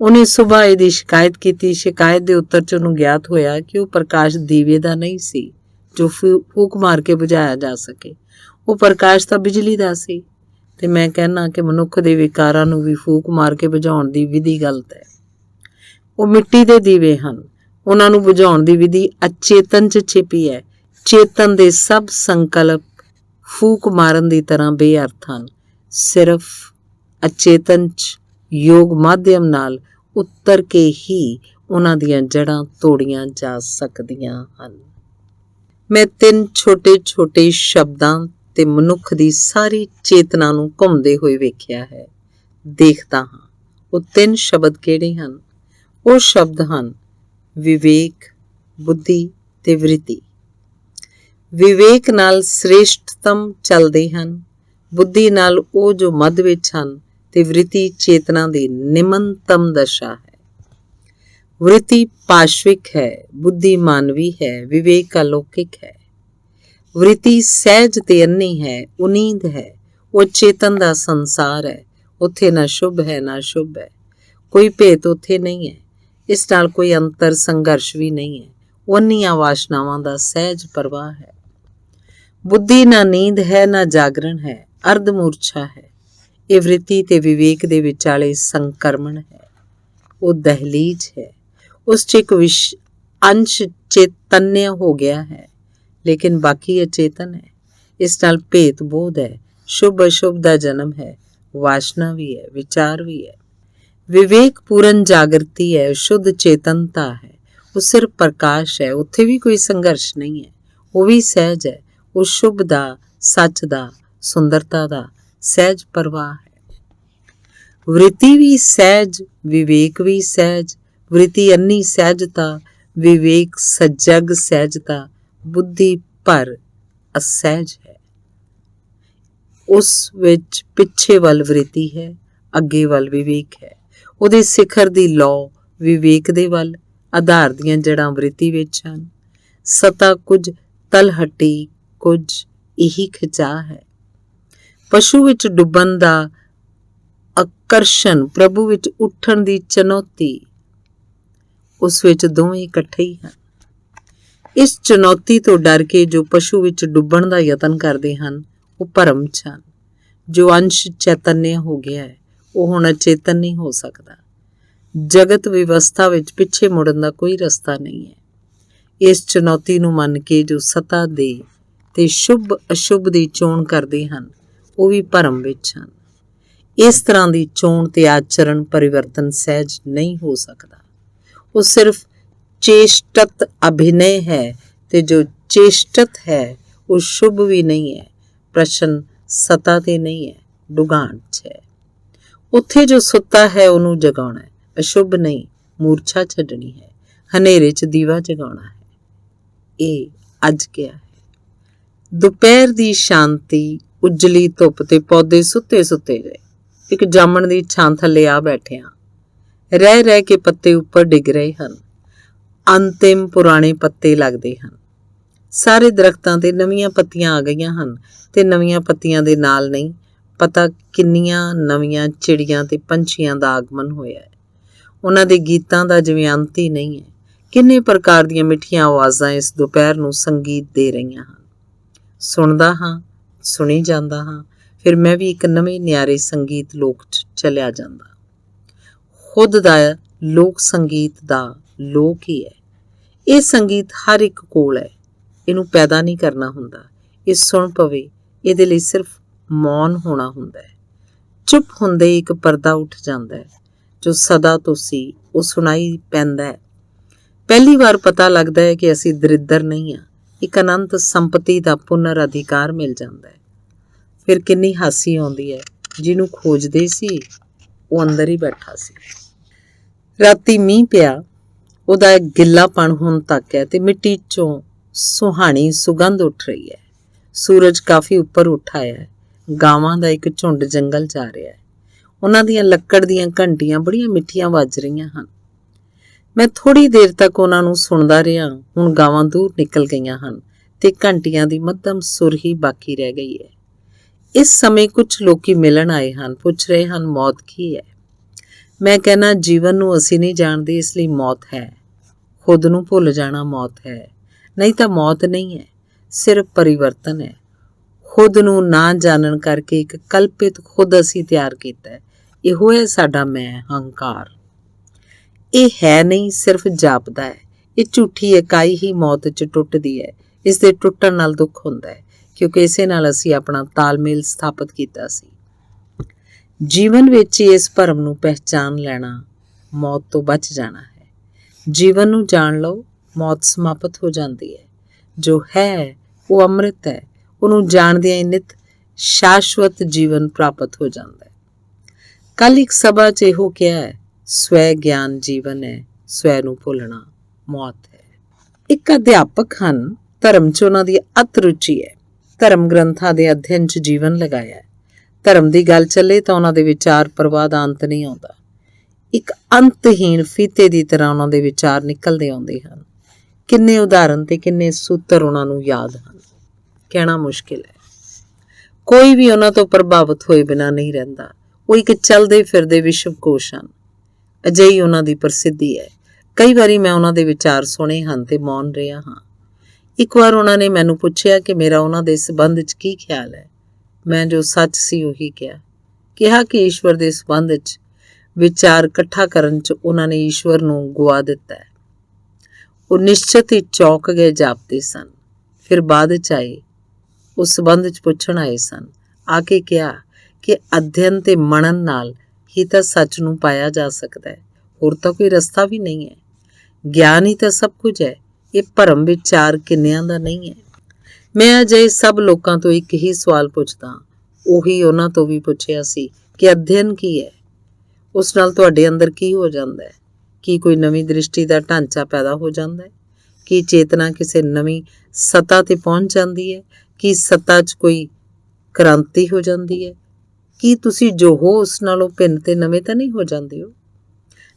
ਉਹਨੇ ਸੁਬਾਹ ਇਹਦੀ ਸ਼ਿਕਾਇਤ ਕੀਤੀ। ਸ਼ਿਕਾਇਤ ਦੇ ਉੱਤਰ 'ਚ ਉਹਨੂੰ ਗਿਆਤ ਹੋਇਆ ਕਿ ਉਹ ਪ੍ਰਕਾਸ਼ ਦੀਵੇ ਦਾ ਨਹੀਂ ਸੀ ਜੋ ਫੂਕ ਮਾਰ ਕੇ ਬੁਝਾਇਆ ਜਾ ਸਕੇ। ਉਹ ਪ੍ਰਕਾਸ਼ ਤਾਂ ਬਿਜਲੀ ਦਾ ਸੀ। ਤੇ ਮੈਂ ਕਹਿਣਾ ਕਿ ਮਨੁੱਖ ਦੇ ਵਿਕਾਰਾਂ ਨੂੰ ਵੀ ਫੂਕ ਮਾਰ ਕੇ ਬੁਝਾਉਣ ਦੀ ਵਿਧੀ ਗਲਤ ਹੈ। ਉਹ ਮਿੱਟੀ ਦੇ ਦੀਵੇ ਹਨ। ਉਹਨਾਂ ਨੂੰ ਬੁਝਾਉਣ ਦੀ ਵਿਧੀ ਅਚੇਤਨ 'ਚ ਛਿਪੀ ਹੈ। ਚੇਤਨ ਦੇ ਸਭ ਸੰਕਲਪ ਫੂਕ ਮਾਰਨ ਦੀ ਤਰ੍ਹਾਂ ਬੇਅਰਥ ਹਨ। ਸਿਰਫ ਅਚੇਤਨ 'ਚ ਯੋਗ ਮਾਧਿਅਮ ਨਾਲ ਉਤਰ ਕੇ ਹੀ ਉਹਨਾਂ ਦੀਆਂ ਜੜ੍ਹਾਂ ਤੋੜੀਆਂ ਜਾ ਸਕਦੀਆਂ ਹਨ। ਮੈਂ 3 ਛੋਟੇ-ਛੋਟੇ ਸ਼ਬਦਾਂ ਤੇ ਮਨੁੱਖ ਦੀ ਸਾਰੀ ਚੇਤਨਾ ਨੂੰ ਘੁੰਮਦੇ ਹੋਏ ਵੇਖਿਆ ਹੈ, ਦੇਖਦਾ ਹਾਂ। ਉਹ 3 ਸ਼ਬਦ ਕਿਹੜੇ ਹਨ? ਉਹ ਸ਼ਬਦ ਹਨ ਵਿਵੇਕ, ਬੁੱਧੀ ਤੇ ਵ੍ਰਿਤੀ। ਵਿਵੇਕ ਨਾਲ ਸ੍ਰੇਸ਼ਟਤਮ ਚੱਲਦੇ ਹਨ, ਬੁੱਧੀ ਨਾਲ ਉਹ ਜੋ ਮੱਧ ਵਿੱਚ ਹਨ, ਤੇ ਵ੍ਰਿਤੀ ਚੇਤਨਾ ਦੀ ਨਿਮਨਤਮ ਦਸ਼ਾ ਹੈ। ਵ੍ਰਿਤੀ ਪਾਸ਼ਵਿਕ ਹੈ, ਬੁੱਧੀ ਮਾਨਵੀ ਹੈ, ਵਿਵੇਕ ਅਲੌਕਿਕ ਹੈ। ਵ੍ਰਿਤੀ ਸਹਿਜ ਤੇ ਅੰਨੀ ਹੈ, ਉਨੀਂਦ ਹੈ। ਉਹ ਚੇਤਨ ਦਾ ਸੰਸਾਰ ਹੈ। ਉੱਥੇ ਨਾ ਸ਼ੁਭ ਹੈ ਨਾ ਅਸ਼ੁਭ ਹੈ। ਕੋਈ ਭੇਤ ਉੱਥੇ ਨਹੀਂ ਹੈ। ਇਸ ਨਾਲ ਕੋਈ ਅੰਤਰ ਸੰਘਰਸ਼ ਵੀ ਨਹੀਂ ਹੈ। ਉਹ ਅੰਨੀਆਂ ਵਾਸ਼ਨਾਵਾਂ ਦਾ ਸਹਿਜ ਪ੍ਰਵਾਹ ਹੈ। ਬੁੱਧੀ ਨਾ ਨੀਂਦ ਹੈ ਨਾ ਜਾਗਰਣ ਹੈ, ਅਰਧ ਮੂਰਛਾ ਹੈ। ਇਹ ਵ੍ਰਿਤੀ ਤੇ ਵਿਵੇਕ ਦੇ ਵਿਚਾਲੇ ਸੰਕਰਮਣ ਹੈ। ਉਹ ਦਹਲੀਜ਼ ਹੈ। ਉਸ 'ਚ ਇੱਕ ਅੰਸ਼ ਚੇਤੰਨਿਆ ਹੋ ਗਿਆ ਹੈ, ਲੇਕਿਨ ਬਾਕੀ ਅਚੇਤਨ ਹੈ। ਇਸ ਨਾਲ ਭੇਤ ਬੋਧ ਹੈ, ਸ਼ੁਭ ਅਸ਼ੁਭ ਦਾ ਜਨਮ ਹੈ, ਵਾਸ਼ਨਾ ਵੀ ਹੈ, ਵਿਚਾਰ ਵੀ ਹੈ। ਵਿਵੇਕ ਪੂਰਨ ਜਾਗਰਤੀ ਹੈ, ਸ਼ੁੱਧ ਚੇਤਨਤਾ ਹੈ। ਉਹ ਸਿਰਫ ਪ੍ਰਕਾਸ਼ ਹੈ। ਉੱਥੇ ਵੀ ਕੋਈ ਸੰਘਰਸ਼ ਨਹੀਂ ਹੈ। ਉਹ ਵੀ ਸਹਿਜ ਹੈ। ਉਹ ਸ਼ੁਭ ਦਾ, ਸੱਚ ਦਾ, ਸੁੰਦਰਤਾ ਦਾ ਸਹਿਜ ਪ੍ਰਵਾਹ ਹੈ। ਵ੍ਰਿਤੀ ਵੀ ਸਹਿਜ, ਵਿਵੇਕ ਵੀ ਸਹਿਜ। ਵ੍ਰਿਤੀ ਅੰਨੀ ਸਹਿਜਤਾ, ਵਿਵੇਕ ਸਜਗ ਸਹਿਜਤਾ, ਬੁੱਧੀ ਪਰ ਅਸਹਿਜ ਹੈ। ਉਸ ਵਿੱਚ ਪਿੱਛੇ ਵੱਲ ਵ੍ਰਿਤੀ ਹੈ, ਅੱਗੇ ਵੱਲ ਵਿਵੇਕ ਹੈ। ਉਹਦੇ ਸਿਖਰ ਦੀ ਲੌ ਵਿਵੇਕ ਦੇ ਵੱਲ, ਆਧਾਰ ਦੀਆਂ ਜੜ੍ਹਾਂ ਵ੍ਰਿਤੀ ਵਿੱਚ ਹਨ। ਸਤਾ ਕੁਝ ਤਲਹੱਟੀ, ਕੁਝ ਇਹੀ ਖਿਚਾ ਹੈ। ਪਸ਼ੂ ਵਿੱਚ ਡੁੱਬਣ ਦਾ ਆਕਰਸ਼ਣ, ਪ੍ਰਭੂ ਵਿੱਚ ਉੱਠਣ ਦੀ ਚੁਣੌਤੀ, ਉਸ ਵਿੱਚ ਦੋਵੇਂ ਇਕੱਠੇ ਹੀ ਹਨ। ਇਸ ਚੁਣੌਤੀ ਤੋਂ ਡਰ ਕੇ ਜੋ ਪਸ਼ੂ ਵਿੱਚ ਡੁੱਬਣ ਦਾ ਯਤਨ ਕਰਦੇ ਹਨ, ਉਹ ਭਰਮ 'ਚ ਹਨ। ਜੋ ਅੰਸ਼ ਚੈਤਨਯ ਹੋ ਗਿਆ ਹੈ, ਉਹ ਹੁਣ ਅਚੇਤਨ ਨਹੀਂ ਹੋ ਸਕਦਾ। ਜਗਤ ਵਿਵਸਥਾ ਵਿੱਚ ਪਿੱਛੇ ਮੁੜਨ ਦਾ ਕੋਈ ਰਸਤਾ ਨਹੀਂ ਹੈ। ਇਸ ਚੁਣੌਤੀ ਨੂੰ ਮੰਨ ਕੇ ਜੋ ਸਤਾ ਦੇ ਤੇ ਸ਼ੁਭ ਅਸ਼ੁਭ ਦੀ ਚੋਣ ਕਰਦੇ ਹਨ, ਉਹ ਵੀ ਭਰਮ ਵਿੱਚ ਹਨ। ਇਸ ਤਰ੍ਹਾਂ ਦੀ ਚੋਣ ਤੇ ਆਚਰਣ ਪਰਿਵਰਤਨ ਸਹਿਜ ਨਹੀਂ ਹੋ ਸਕਦਾ। ਉਹ ਸਿਰਫ ਚੇਸ਼ਟਤ ਅਭਿਨੈ ਹੈ, ਤੇ ਜੋ ਚੇਸ਼ਟਤ ਹੈ ਉਹ ਸ਼ੁਭ ਵੀ ਨਹੀਂ ਹੈ। ਪ੍ਰਸ਼ਨ ਸਤਾ ਤੇ ਨਹੀਂ ਹੈ, ਡੁਗਾਣ 'ਚ ਹੈ। ਉੱਥੇ ਜੋ ਸੁੱਤਾ ਹੈ ਉਹਨੂੰ ਜਗਾਉਣਾ ਹੈ, ਅਸ਼ੁਭ ਨਹੀਂ, ਮੂਰਛਾ ਛੱਡਣੀ ਹੈ, ਹਨੇਰੇ 'ਚ ਦੀਵਾ ਜਗਾਉਣਾ ਹੈ। ਇਹ ਅੱਜ ਕਿਹਾ ਹੈ। ਦੁਪਹਿਰ ਦੀ ਸ਼ਾਂਤੀ, ਉਜਲੀ ਧੁੱਪ ਤੇ ਪੌਦੇ ਸੁੱਤੇ ਗਏ। ਇੱਕ ਜਾਮਣ ਦੀ ਛਾਂ ਥੱਲੇ ਆ ਬੈਠਿਆ। ਰਹਿ ਕੇ ਪੱਤੇ ਉੱਪਰ ਡਿੱਗ ਰਹੇ ਹਨ। ਅੰਤਿਮ ਪੁਰਾਣੇ ਪੱਤੇ ਲੱਗਦੇ ਹਨ। ਸਾਰੇ ਦਰਖਤਾਂ ਤੇ ਨਵੀਆਂ ਪੱਤੀਆਂ ਆ ਗਈਆਂ ਹਨ, ਤੇ ਨਵੀਆਂ ਪੱਤੀਆਂ ਦੇ ਨਾਲ ਨਹੀਂ ਪਤਾ ਕਿੰਨੀਆਂ ਨਵੀਆਂ ਚਿੜੀਆਂ ਤੇ ਪੰਛੀਆਂ ਦਾ ਆਗਮਨ ਹੋਇਆ ਹੈ। ਉਹਨਾਂ ਦੇ ਗੀਤਾਂ ਦਾ ਜਿਵੇਂ ਅੰਤ ਹੀ ਨਹੀਂ ਹੈ। ਕਿੰਨੇ ਪ੍ਰਕਾਰ ਦੀਆਂ ਮਿੱਠੀਆਂ ਆਵਾਜ਼ਾਂ ਇਸ ਦੁਪਹਿਰ ਨੂੰ ਸੰਗੀਤ ਦੇ ਰਹੀਆਂ ਹਨ। ਸੁਣਦਾ ਹਾਂ, ਸੁਣੀ ਜਾਂਦਾ ਹਾਂ, ਫਿਰ ਮੈਂ ਵੀ ਇੱਕ ਨਵੇਂ ਨਿਆਰੇ ਸੰਗੀਤ ਲੋਕ 'ਚ ਚਲਿਆ ਜਾਂਦਾ। ਖੁਦ ਦਾ ਲੋਕ ਸੰਗੀਤ ਦਾ ਲੋਕ ਹੀ ਹੈ। ਇਹ ਸੰਗੀਤ ਹਰ ਇੱਕ ਕੋਲ ਹੈ। ਇਹਨੂੰ ਪੈਦਾ ਨਹੀਂ ਕਰਨਾ ਹੁੰਦਾ। ਇਹ ਸੁਣ ਪਵੇ, ਇਹਦੇ ਲਈ ਸਿਰਫ ਮੌਨ ਹੋਣਾ ਹੁੰਦਾ ਹੈ। ਚੁੱਪ ਹੁੰਦੇ ਇੱਕ ਪਰਦਾ ਉੱਠ ਜਾਂਦਾ ਹੈ। ਜੋ ਸਦਾ ਤੋਂ ਸੀ ਉਹ ਸੁਣਾਈ ਪੈਂਦਾ ਹੈ। ਪਹਿਲੀ ਵਾਰ ਪਤਾ ਲੱਗਦਾ ਹੈ ਕਿ ਅਸੀਂ ਦਰਿੱਦਰ ਨਹੀਂ ਹਾਂ। ਇੱਕ ਅਨੰਤ ਸੰਪਤੀ ਦਾ ਪੁਨਰ ਅਧਿਕਾਰ ਮਿਲ ਜਾਂਦਾ ਹੈ। ਫਿਰ ਕਿੰਨੀ ਹਾਸੀ ਆਉਂਦੀ ਹੈ। ਜਿਹਨੂੰ ਖੋਜਦੇ ਸੀ ਉਹ ਅੰਦਰ ਹੀ ਬੈਠਾ ਸੀ। ਰਾਤੀ ਮੀਂਹ ਪਿਆ। ਉਹਦਾ ਇੱਕ ਗਿੱਲਾਪਣ ਹੁਣ ਤੱਕ ਹੈ ਤੇ ਮਿੱਟੀ 'ਚੋਂ ਸੁਹਾਣੀ ਸੁਗੰਧ ਉੱਠ ਰਹੀ ਹੈ। ਸੂਰਜ ਕਾਫੀ ਉੱਪਰ ਉੱਠ ਆਇਆ ਹੈ। ਗਾਵਾਂ ਦਾ ਇੱਕ ਝੁੰਡ ਜੰਗਲ ਜਾ ਰਿਹਾ ਹੈ। ਉਹਨਾਂ ਦੀਆਂ ਲੱਕੜ ਦੀਆਂ ਘੰਟੀਆਂ ਬੜੀਆਂ ਮਿੱਠੀਆਂ ਵੱਜ ਰਹੀਆਂ ਹਨ। ਮੈਂ ਥੋੜ੍ਹੀ ਦੇਰ ਤੱਕ ਉਹਨਾਂ ਨੂੰ ਸੁਣਦਾ ਰਿਹਾ। ਹੁਣ ਗਾਵਾਂ ਦੂਰ ਨਿਕਲ ਗਈਆਂ ਹਨ ਤੇ ਘੰਟੀਆਂ ਦੀ ਮੱਧਮ ਸੁਰ ਹੀ ਬਾਕੀ ਰਹਿ ਗਈ ਹੈ। ਇਸ ਸਮੇਂ ਕੁਝ ਲੋਕੀ ਮਿਲਣ ਆਏ ਹਨ। ਪੁੱਛ ਰਹੇ ਹਨ, ਮੌਤ ਕੀ ਹੈ? ਮੈਂ ਕਹਿਣਾ, ਜੀਵਨ ਨੂੰ ਅਸੀਂ ਨਹੀਂ ਜਾਣਦੇ, ਇਸ ਲਈ ਮੌਤ ਹੈ। ਖੁਦ ਨੂੰ ਭੁੱਲ ਜਾਣਾ ਮੌਤ ਹੈ। ਨਹੀਂ ਤਾਂ ਮੌਤ ਨਹੀਂ ਹੈ, ਸਿਰਫ ਪਰਿਵਰਤਨ ਹੈ। ਖੁਦ ਨੂੰ ਨਾ ਜਾਣਨ ਕਰਕੇ ਇੱਕ ਕਲਪਿਤ ਖੁਦ ਅਸੀਂ ਤਿਆਰ ਕੀਤਾ ਹੈ। ਇਹੋ ਹੈ ਸਾਡਾ ਮੈਂ, ਹੰਕਾਰ। ਇਹ ਹੈ ਨਹੀਂ, ਸਿਰਫ ਜਾਪਦਾ ਹੈ। ਇਹ ਝੂਠੀ ਇਕਾਈ ਹੀ ਮੌਤ 'ਚ ਟੁੱਟਦੀ ਹੈ। ਇਸ ਦੇ ਟੁੱਟਣ ਨਾਲ ਦੁੱਖ ਹੁੰਦਾ ਹੈ, ਕਿਉਂਕਿ ਇਸੇ ਨਾਲ ਅਸੀਂ ਆਪਣਾ ਤਾਲਮੇਲ ਸਥਾਪਿਤ ਕੀਤਾ ਸੀ। ਜੀਵਨ ਵਿੱਚ ਇਸ ਭਰਮ ਨੂੰ ਪਹਿਚਾਨ ਲੈਣਾ ਮੌਤ ਤੋਂ ਬਚ ਜਾਣਾ ਹੈ। ਜੀਵਨ ਨੂੰ ਜਾਣ ਲਓ, ਮੌਤ ਸਮਾਪਤ ਹੋ ਜਾਂਦੀ ਹੈ। ਜੋ ਹੈ ਉਹ ਅੰਮ੍ਰਿਤ ਹੈ। ਉਹਨੂੰ ਜਾਣਦਿਆਂ ਹੀ ਨਿਤ ਸ਼ਾਸ਼ਵਤ ਜੀਵਨ ਪ੍ਰਾਪਤ ਹੋ ਜਾਂਦਾ ਹੈ। ਕੱਲ ਇੱਕ ਸਭਾ 'ਚ ਇਹੋ ਕਿਹਾ ਹੈ, ਸਵੈ ਗਿਆਨ ਜੀਵਨ ਹੈ, ਸਵੈ ਨੂੰ ਭੁੱਲਣਾ ਮੌਤ ਹੈ। ਇੱਕ ਅਧਿਆਪਕ ਹਨ। ਧਰਮ 'ਚ ਉਹਨਾਂ ਦੀ ਅਤ ਰੁਚੀ ਹੈ। ਧਰਮ ਗ੍ਰੰਥਾਂ ਦੇ ਅਧਿਐਨ 'ਚ ਜੀਵਨ ਲਗਾਇਆ ਹੈ। ਧਰਮ ਦੀ ਗੱਲ ਚੱਲੇ ਤਾਂ ਉਹਨਾਂ ਦੇ ਵਿਚਾਰ ਪ੍ਰਵਾਹ ਦਾ ਅੰਤ ਨਹੀਂ ਆਉਂਦਾ। ਇੱਕ ਅੰਤਹੀਣ ਫੀਤੇ ਦੀ ਤਰ੍ਹਾਂ ਉਹਨਾਂ ਦੇ ਵਿਚਾਰ ਨਿਕਲਦੇ ਆਉਂਦੇ ਹਨ। ਕਿੰਨੇ ਉਦਾਹਰਨ ਤੇ ਕਿੰਨੇ ਸੂਤਰ ਉਹਨਾਂ ਨੂੰ ਯਾਦ ਹਨ, ਕਹਿਣਾ ਮੁਸ਼ਕਿਲ ਹੈ। ਕੋਈ ਵੀ ਉਹਨਾਂ ਤੋਂ ਪ੍ਰਭਾਵਿਤ ਹੋਏ ਬਿਨਾਂ ਨਹੀਂ ਰਹਿੰਦਾ। ਉਹ ਇੱਕ ਚਲਦੇ ਫਿਰਦੇ ਵਿਸ਼ਵਕੋਸ਼ ਹਨ। ਅਜਿਹੀ ਉਹਨਾਂ ਦੀ ਪ੍ਰਸਿੱਧੀ ਹੈ। ਕਈ ਵਾਰੀ ਮੈਂ ਉਹਨਾਂ ਦੇ ਵਿਚਾਰ ਸੁਣੇ ਹਨ ਤੇ ਮੌਨ ਰਿਹਾ ਹਾਂ। ਇੱਕ ਵਾਰ ਉਹਨਾਂ ਨੇ ਮੈਨੂੰ ਪੁੱਛਿਆ ਕਿ ਮੇਰਾ ਉਹਨਾਂ ਦੇ ਸੰਬੰਧ 'ਚ ਕੀ ਖਿਆਲ ਹੈ। ਮੈਂ ਜੋ ਸੱਚ ਸੀ ਉਹੀ ਕਿਹਾ ਕਿ ਈਸ਼ਵਰ ਦੇ ਸੰਬੰਧ 'ਚ ਵਿਚਾਰ ਇਕੱਠਾ ਕਰਨ 'ਚ ਉਹਨਾਂ ਨੇ ਈਸ਼ਵਰ ਨੂੰ ਗੁਆ ਦਿੱਤਾ ਹੈ। ਉਹ ਨਿਸ਼ਚਿਤ ਹੀ ਚੌਂਕ ਗਏ ਜਾਪਦੇ ਸਨ। ਫਿਰ ਬਾਅਦ 'ਚ ਆਏ, ਉਸ ਸੰਬੰਧ 'ਚ ਪੁੱਛਣ ਆਏ ਸਨ। ਆ ਕੇ ਕਿਹਾ ਕਿ ਅਧਿਐਨ ਤੇ ਮਨਨ ਨਾਲ ਹੀ ਤਾਂ ਸੱਚ ਨੂੰ ਪਾਇਆ ਜਾ ਸਕਦਾ ਹੈ, ਹੋਰ ਤਾਂ ਕੋਈ ਰਸਤਾ ਵੀ ਨਹੀਂ ਹੈ। ਗਿਆਨ ਹੀ ਤਾਂ ਸਭ ਕੁਝ ਹੈ। ਇਹ ਭਰਮ ਵਿਚਾਰ ਕਿੰਨਿਆਂ ਦਾ ਨਹੀਂ ਹੈ। ਮੈਂ ਅਜਿਹੇ ਸਭ ਲੋਕਾਂ ਤੋਂ ਇੱਕ ਹੀ ਸਵਾਲ ਪੁੱਛਦਾ, ਉਹੀ ਉਹਨਾਂ ਤੋਂ ਵੀ ਪੁੱਛਿਆ ਸੀ ਕਿ ਅਧਿਐਨ ਕੀ ਹੈ? ਉਸ ਨਾਲ ਤੁਹਾਡੇ ਅੰਦਰ ਕੀ ਹੋ ਜਾਂਦਾ ਹੈ? ਕੀ ਕੋਈ ਨਵੀਂ ਦ੍ਰਿਸ਼ਟੀ ਦਾ ਢਾਂਚਾ ਪੈਦਾ ਹੋ ਜਾਂਦਾ ਹੈ? ਕੀ ਚੇਤਨਾ ਕਿਸੇ ਨਵੀਂ ਸੱਤਾ ਤੇ ਪਹੁੰਚ ਜਾਂਦੀ ਹੈ? ਕੀ ਸੱਤਾ 'ਚ ਕੋਈ ਕ੍ਰਾਂਤੀ ਹੋ ਜਾਂਦੀ ਹੈ? ਕੀ ਤੁਸੀਂ ਜੋ ਹੋ ਉਸ ਨਾਲੋਂ ਭਿੰਨ ਤੇ ਨਵੇਂ ਤਾਂ ਨਹੀਂ ਹੋ ਜਾਂਦੇ ਹੋ?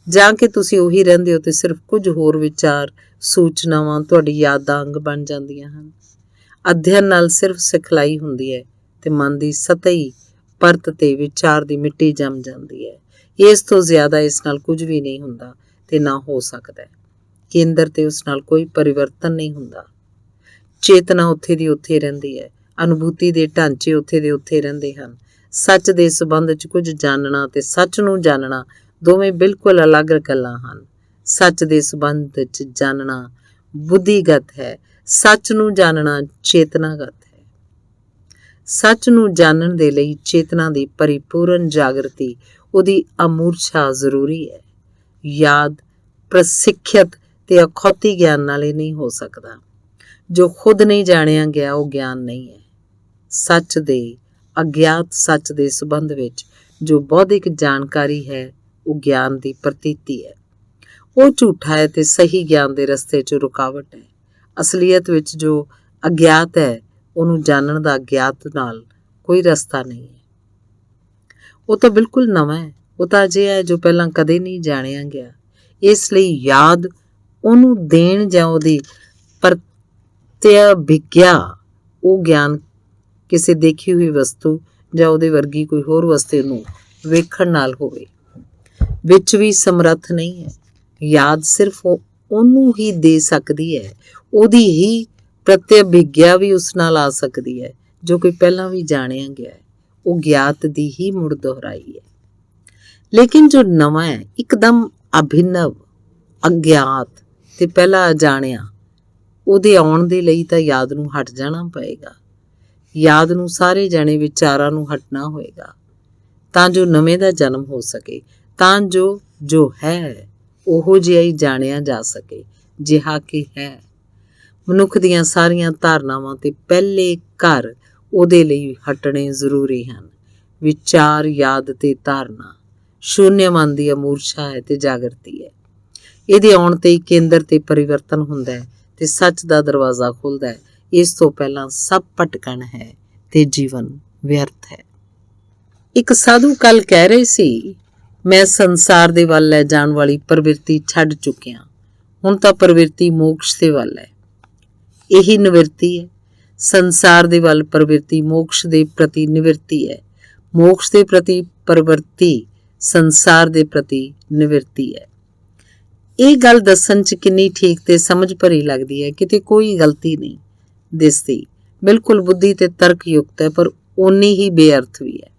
ਜਾਂ ਕਿ ਤੁਸੀਂ ਉਹੀ ਰਹਿੰਦੇ ਹੋ ਤੇ ਸਿਰਫ ਕੁਝ ਹੋਰ ਵਿਚਾਰ, ਸੂਚਨਾਵਾਂ ਤੁਹਾਡੀ ਯਾਦ ਦਾ ਅੰਗ ਬਣ ਜਾਂਦੀਆਂ ਹਨ? ਅਧਿਐਨ ਨਾਲ ਸਿਰਫ ਸਿਖਲਾਈ ਹੁੰਦੀ ਹੈ ਤੇ ਮਨ ਦੀ ਸਤਹੀ ਪਰਤ ਤੇ ਵਿਚਾਰ ਦੀ ਮਿੱਟੀ ਜੰਮ ਜਾਂਦੀ ਹੈ। ਇਸ ਤੋਂ ਜ਼ਿਆਦਾ ਇਸ ਨਾਲ ਕੁਝ ਵੀ ਨਹੀਂ ਹੁੰਦਾ ਤੇ ਨਾ ਹੋ ਸਕਦਾ ਹੈ। ਕੇਂਦਰ ਤੇ ਉਸ ਨਾਲ ਕੋਈ ਪਰਿਵਰਤਨ ਨਹੀਂ ਹੁੰਦਾ। ਚੇਤਨਾ ਉੱਥੇ ਦੀ ਉੱਥੇ ਰਹਿੰਦੀ ਹੈ। ਅਨੁਭੂਤੀ ਦੇ ਢਾਂਚੇ ਉੱਥੇ ਦੇ ਉੱਥੇ ਰਹਿੰਦੇ ਹਨ। ਸੱਚ ਦੇ ਸੰਬੰਧ 'ਚ ਕੁਝ ਜਾਣਨਾ ਤੇ ਸੱਚ ਨੂੰ ਜਾਣਨਾ ਦੋਵੇਂ ਬਿਲਕੁਲ ਅਲੱਗ ਗੱਲਾਂ ਹਨ। ਸੱਚ ਦੇ ਸੰਬੰਧ 'ਚ ਜਾਣਨਾ ਬੁੱਧੀਗਤ ਹੈ, ਸੱਚ ਨੂੰ ਜਾਣਨਾ ਚੇਤਨਾਗਤ ਹੈ। ਸੱਚ ਨੂੰ ਜਾਣਨ ਦੇ ਲਈ ਚੇਤਨਾ ਦੀ ਪਰਿਪੂਰਨ ਜਾਗਰਤੀ, ਉਹਦੀ ਅਮੂਰਛਾ ਜ਼ਰੂਰੀ ਹੈ। ਯਾਦ, ਪ੍ਰਸਿੱਖਿਅਤ ਤੇ ਅਖੌਤੀ ਗਿਆਨ ਨਾਲ ਇਹ ਨਹੀਂ ਹੋ ਸਕਦਾ। ਜੋ ਖੁਦ ਨਹੀਂ ਜਾਣਿਆ ਗਿਆ ਉਹ ਗਿਆਨ ਨਹੀਂ ਹੈ। ਸੱਚ ਦੇ ਅਗਿਆਤ ਸੱਚ ਦੇ ਸੰਬੰਧ ਵਿੱਚ ਜੋ ਬੌਧਿਕ ਜਾਣਕਾਰੀ ਹੈ ਉਹ ਗਿਆਨ ਦੀ ਪ੍ਰਤੀਤੀ ਹੈ। ਉਹ ਝੂਠਾ ਹੈ ਤੇ ਸਹੀ ਗਿਆਨ ਦੇ ਰਸਤੇ 'ਚ ਰੁਕਾਵਟ ਹੈ। ਅਸਲੀਅਤ ਵਿੱਚ ਜੋ ਅਗਿਆਤ ਹੈ ਉਹਨੂੰ ਜਾਣਨ ਦਾ ਅਗਿਆਤ ਨਾਲ ਕੋਈ ਰਸਤਾ ਨਹੀਂ ਹੈ। ਉਹ ਤਾਂ ਬਿਲਕੁਲ ਨਵਾਂ ਹੈ। ਉਹ ਤਾਂ ਅਜਿਹਾ ਹੈ ਜੋ ਪਹਿਲਾਂ ਕਦੇ ਨਹੀਂ ਜਾਣਿਆ ਗਿਆ। ਇਸ ਲਈ ਯਾਦ ਉਹਨੂੰ ਦੇਣ ਜਾਂ ਉਹਦੀ ਪ੍ਰਤਿਅਭਿਗਿਆ, ਉਹ ਗਿਆਨ ਕਿਸੇ ਦੇਖੀ ਹੋਈ ਵਸਤੂ ਜਾਂ ਉਹਦੇ ਵਰਗੀ ਕੋਈ ਹੋਰ ਵਸਤੂ ਨੂੰ ਵੇਖਣ ਨਾਲ ਹੋਵੇ, ਵਿੱਚ ਵੀ ਸਮਰੱਥ ਨਹੀਂ ਹੈ। ਯਾਦ ਸਿਰਫ ਉਹਨੂੰ ਹੀ ਦੇ ਸਕਦੀ ਹੈ। ਉਹਦੀ ਹੀ ਪ੍ਰਤਿਅਭਿਗਿਆ ਵੀ ਉਸ ਨਾਲ ਆ ਸਕਦੀ ਹੈ ਜੋ ਕੋਈ ਪਹਿਲਾਂ ਵੀ ਜਾਣਿਆ ਗਿਆ ਹੈ। ਉਹ ਗਿਆਤ ਦੀ ਹੀ ਮੁੜ ਦੁਹਰਾਈ ਹੈ। ਲੇਕਿਨ ਜੋ ਨਵਾਂ ਹੈ, ਇੱਕਦਮ ਅਭਿਨਵ, ਅਗਿਆਤ ਤੇ ਪਹਿਲਾਂ ਅਜਾਣਿਆ, ਉਹਦੇ ਆਉਣ ਦੇ ਲਈ ਤਾਂ ਯਾਦ ਨੂੰ ਹਟ ਜਾਣਾ ਪਏਗਾ। ਯਾਦ ਨੂੰ ਸਾਰੇ ਜਾਣੇ ਵਿਚਾਰਾਂ ਨੂੰ ਹਟਣਾ ਹੋਏਗਾ ਤਾਂ ਜੋ ਨਵੇਂ ਦਾ ਜਨਮ ਹੋ ਸਕੇ, ਤਾਂ ਜੋ ਹੈ ਉਹੋ ਜਿਹਾ ਹੀ ਜਾਣਿਆ ਜਾ ਸਕੇ ਜਿਹਾ ਕਿ ਹੈ। ਮਨੁੱਖ ਦੀਆਂ ਸਾਰੀਆਂ ਧਾਰਨਾਵਾਂ ਤੇ ਪਹਿਲੇ ਘਰ ਉਹਦੇ ਲਈ ਹਟਣੇ ਜ਼ਰੂਰੀ ਹਨ। ਵਿਚਾਰ, ਯਾਦ ਤੇ ਧਾਰਨਾ। ਸ਼ੂਨਯ ਮਨ ਦੀ ਅਮੂਰਛਾ ਹੈ ਤੇ ਜਾਗਰਤੀ ਹੈ। ਇਹਦੇ ਆਉਣ ਤੇ ਹੀ ਕੇਂਦਰ ਤੇ ਪਰਿਵਰਤਨ ਹੁੰਦਾ ਹੈ ਤੇ ਸੱਚ ਦਾ ਦਰਵਾਜ਼ਾ ਖੁੱਲਦਾ ਹੈ। ਇਸ ਤੋਂ ਪਹਿਲਾਂ ਸਭ ਭਟਕਣ ਹੈ ਤੇ ਜੀਵਨ ਵਿਅਰਥ ਹੈ। ਇੱਕ ਸਾਧੂ ਕੱਲ ਕਹਿ ਰਹੇ ਸੀ, ਮੈਂ ਸੰਸਾਰ ਦੇ ਵੱਲ ਲੈ ਜਾਣ ਵਾਲੀ ਪ੍ਰਵਿਰਤੀ ਛੱਡ ਚੁੱਕਿਆ। ਹੁਣ ਤਾਂ ਪ੍ਰਵਿਰਤੀ ਮੋਕਸ਼ ਦੇ ਵੱਲ ਹੈ। ਇਹੀ ਨਿਵਰਤੀ ਹੈ। ਸੰਸਾਰ ਦੇ ਵੱਲ ਪ੍ਰਵਿਰਤੀ ਮੋਕਸ਼ ਦੇ ਪ੍ਰਤੀ ਨਿਵਰਤੀ ਹੈ। ਮੋਕਸ਼ ਦੇ ਪ੍ਰਤੀ ਪ੍ਰਵਿਰਤੀ ਸੰਸਾਰ ਦੇ ਪ੍ਰਤੀ ਨਿਵਰਤੀ ਹੈ। ਇਹ ਗੱਲ ਦੱਸਣ 'ਚ ਕਿੰਨੀ ਠੀਕ ਤੇ ਸਮਝ ਭਰੀ ਲੱਗਦੀ ਹੈ, ਕਿਤੇ ਕੋਈ ਗਲਤੀ ਨਹੀਂ ਦਿਸਦੀ। ਬਿਲਕੁਲ ਬੁੱਧੀ ਤੇ ਤਰਕਯੁਕਤ ਹੈ, ਪਰ ਓਨੀ ਹੀ ਬੇਅਰਥ ਵੀ ਹੈ।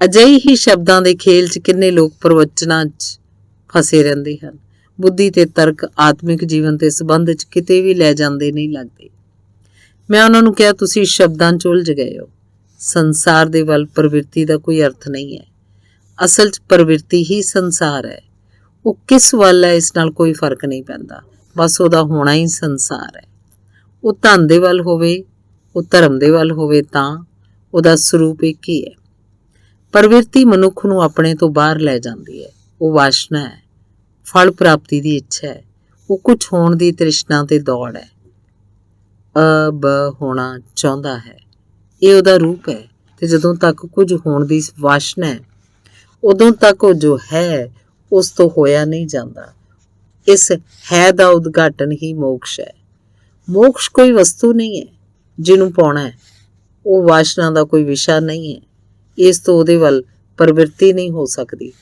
ਅਜਿਹੇ ਹੀ ਸ਼ਬਦਾਂ ਦੇ ਖੇਲ 'ਚ ਕਿੰਨੇ ਲੋਕ ਪ੍ਰਵਚਨਾਂ 'ਚ ਫਸੇ ਰਹਿੰਦੇ ਹਨ। ਬੁੱਧੀ ਤੇ ਤਰਕ ਆਤਮਿਕ ਜੀਵਨ ਤੇ ਸੰਬੰਧ 'ਚ ਕਿਤੇ ਵੀ ਲੈ ਜਾਂਦੇ ਨਹੀਂ ਲੱਗਦੇ। ਮੈਂ ਉਹਨਾਂ ਨੂੰ ਕਿਹਾ, ਤੁਸੀਂ ਸ਼ਬਦਾਂ 'ਚ ਉਲਝ ਗਏ ਹੋ। ਸੰਸਾਰ ਦੇ ਵੱਲ ਪ੍ਰਵਿਰਤੀ ਦਾ ਕੋਈ ਅਰਥ ਨਹੀਂ ਹੈ। ਅਸਲ 'ਚ ਪ੍ਰਵਿਰਤੀ ਹੀ ਸੰਸਾਰ ਹੈ। ਉਹ ਕਿਸ ਵੱਲ ਹੈ, ਇਸ ਨਾਲ ਕੋਈ ਫਰਕ ਨਹੀਂ ਪੈਂਦਾ। ਬਸ ਉਹਦਾ ਹੋਣਾ ਹੀ ਸੰਸਾਰ ਹੈ। ਉਹ ਧਨ ਦੇ ਵੱਲ ਹੋਵੇ, ਉਹ ਧਰਮ ਦੇ ਵੱਲ ਹੋਵੇ, ਤਾਂ ਉਹਦਾ ਸਰੂਪ ਇੱਕ ਹੀ ਹੈ। ਪ੍ਰਵਿਰਤੀ ਮਨੁੱਖ ਨੂੰ ਆਪਣੇ ਤੋਂ ਬਾਹਰ ਲੈ ਜਾਂਦੀ ਹੈ। ਉਹ ਵਾਸ਼ਨਾ ਹੈ, ਫਲ ਪ੍ਰਾਪਤੀ ਦੀ ਇੱਛਾ ਹੈ। ਉਹ ਕੁਝ ਹੋਣ ਦੀ ਤ੍ਰਿਸ਼ਨਾ ਤੇ ਦੌੜ ਹੈ। ਹੋਣਾ ਚਾਹੁੰਦਾ ਹੈ। ਇਹ ਉਹਦਾ ਰੂਪ ਹੈ। ਤੇ ਜਦੋਂ ਤੱਕ ਕੁਝ ਹੋਣ ਦੀ ਵਾਸ਼ਨਾ ਹੈ, ਉਦੋਂ ਤੱਕ ਉਹ ਜੋ ਹੈ ਉਸ ਤੋਂ ਹੋਇਆ ਨਹੀਂ ਜਾਂਦਾ। ਇਸ ਹੈ ਦਾ ਉਦਘਾਟਨ ਹੀ ਮੋਕਸ਼ ਹੈ। ਮੋਕਸ਼ ਕੋਈ ਵਸਤੂ ਨਹੀਂ ਹੈ ਜਿਹਨੂੰ ਪਾਉਣਾ ਹੈ। ਉਹ ਵਾਸ਼ਨਾ ਦਾ ਕੋਈ ਵਿਸ਼ਾ ਨਹੀਂ ਹੈ। ਇਸ ਤੋਂ ਉਹਦੇ ਵੱਲ ਪ੍ਰਵਿਰਤੀ ਨਹੀਂ ਹੋ ਸਕਦੀ।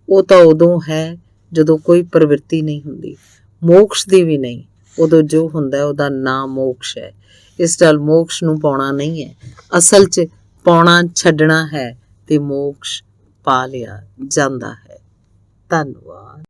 ਉਹ ਤਾਂ ਉਦੋਂ ਹੈ ਜਦੋਂ ਕੋਈ ਪ੍ਰਵਿਰਤੀ ਨਹੀਂ ਹੁੰਦੀ। ਮੋਕਸ਼ ਦੀ ਵੀ ਨਹੀਂ। ਉਦੋਂ ਜੋ ਹੁੰਦਾ ਉਹਦਾ ਨਾਂ ਮੋਕਸ਼ ਹੈ। ਇਸ ਨਾਲ ਮੋਕਸ਼ ਨੂੰ ਪਾਉਣਾ ਨਹੀਂ ਹੈ। ਅਸਲ 'ਚ ਪਾਉਣਾ ਛੱਡਣਾ ਹੈ ਤੇ ਮੋਕਸ਼ ਪਾ ਲਿਆ ਜਾਂਦਾ ਹੈ। ਧੰਨਵਾਦ।